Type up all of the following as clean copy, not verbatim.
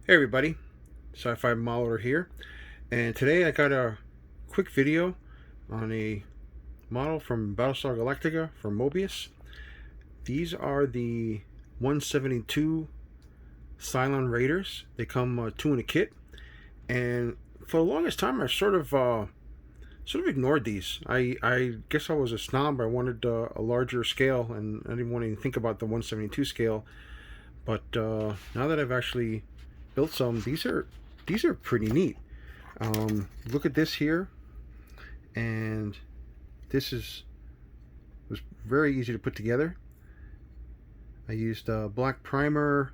Hey everybody, Sci-Fi Modeler here, and today I got a quick video on a model from Battlestar Galactica from Mobius. These are the 172 Cylon Raiders. They come two in a kit, and for the longest time I sort of ignored these. I guess I was a snob. I wanted a larger scale, and I didn't want to even think about the 172 scale. But now that I've actually built some, these are pretty neat. Look at this here, and this was very easy to put together. I used black primer,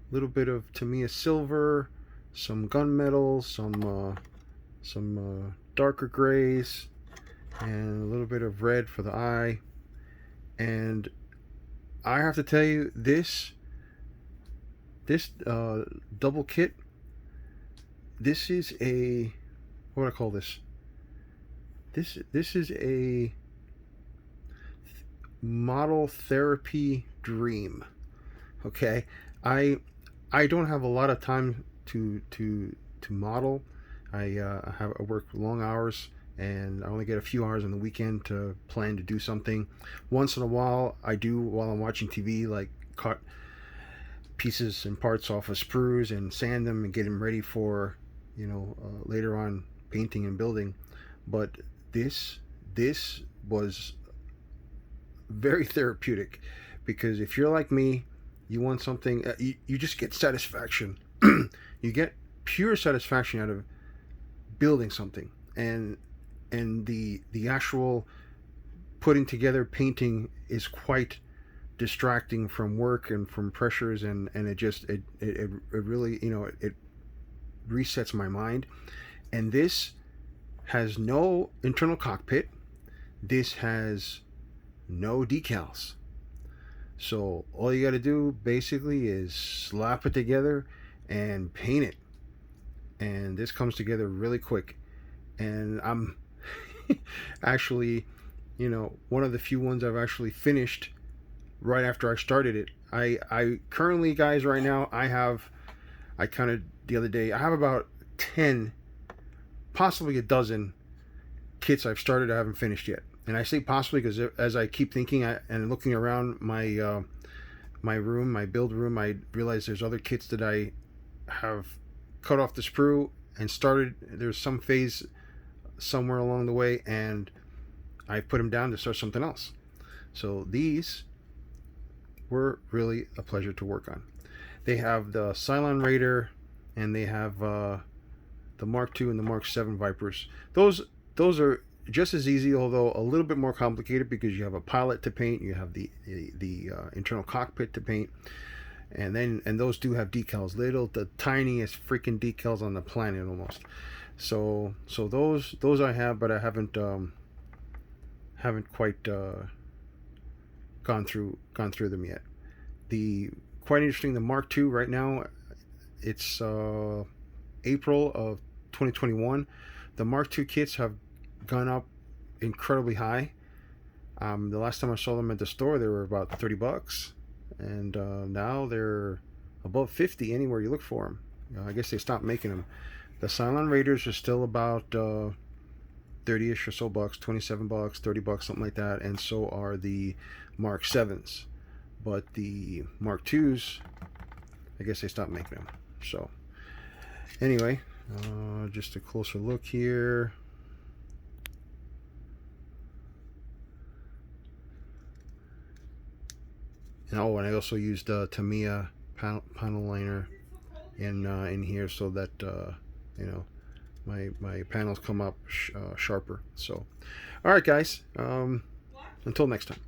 a little bit of Tamiya silver, some gunmetal, some darker grays, and a little bit of red for the eye. And I have to tell you, this double kit, this is a, what do I call this? This is a model therapy dream. Okay, I don't have a lot of time to model. I work long hours, and I only get a few hours on the weekend to plan to do something. Once in a while, I do while I'm watching TV, like cut pieces and parts off of sprues and sand them and get them ready for, later on painting and building. But this was very therapeutic, because if you're like me, you want something, you just get satisfaction. You get pure satisfaction out of building something, and the actual putting together painting is quite distracting from work and from pressures, and it really, it resets my mind. And this has no internal cockpit. This has no decals. So all you got to do basically is slap it together and paint it. And this comes together really quick. And I'm actually, one of the few ones I've actually finished right after I started it. I currently, guys, right now, I counted the other day, I have about 10, possibly a dozen kits I've started I haven't finished yet. And I say possibly because as I keep thinking and looking around my my build room, I realize there's other kits that I have cut off the sprue and started. There's some phase somewhere along the way, and I put them down to start something else. So these were really a pleasure to work on. They have the Cylon Raider, and they have the Mark II and the Mark VII Vipers. Those are just as easy, although a little bit more complicated, because you have a pilot to paint, you have the internal cockpit to paint, and those do have decals, the tiniest freaking decals on the planet almost. So those I have, but I haven't quite gone through them yet. The quite interesting, the Mark II right now, it's April of 2021. The Mark II kits have gone up incredibly high. The last time I saw them at the store, they were about $30, and now they're above 50 anywhere you look for them. I guess they stopped making them. The Cylon Raiders are still about 30ish or so bucks, $27, $30, something like that, and so are the Mark 7s. But the Mark 2s, I guess they stopped making them. So anyway, just a closer look here. And I also used Tamiya panel liner in here, so that my panels come up sharper. So all right, guys, until next time.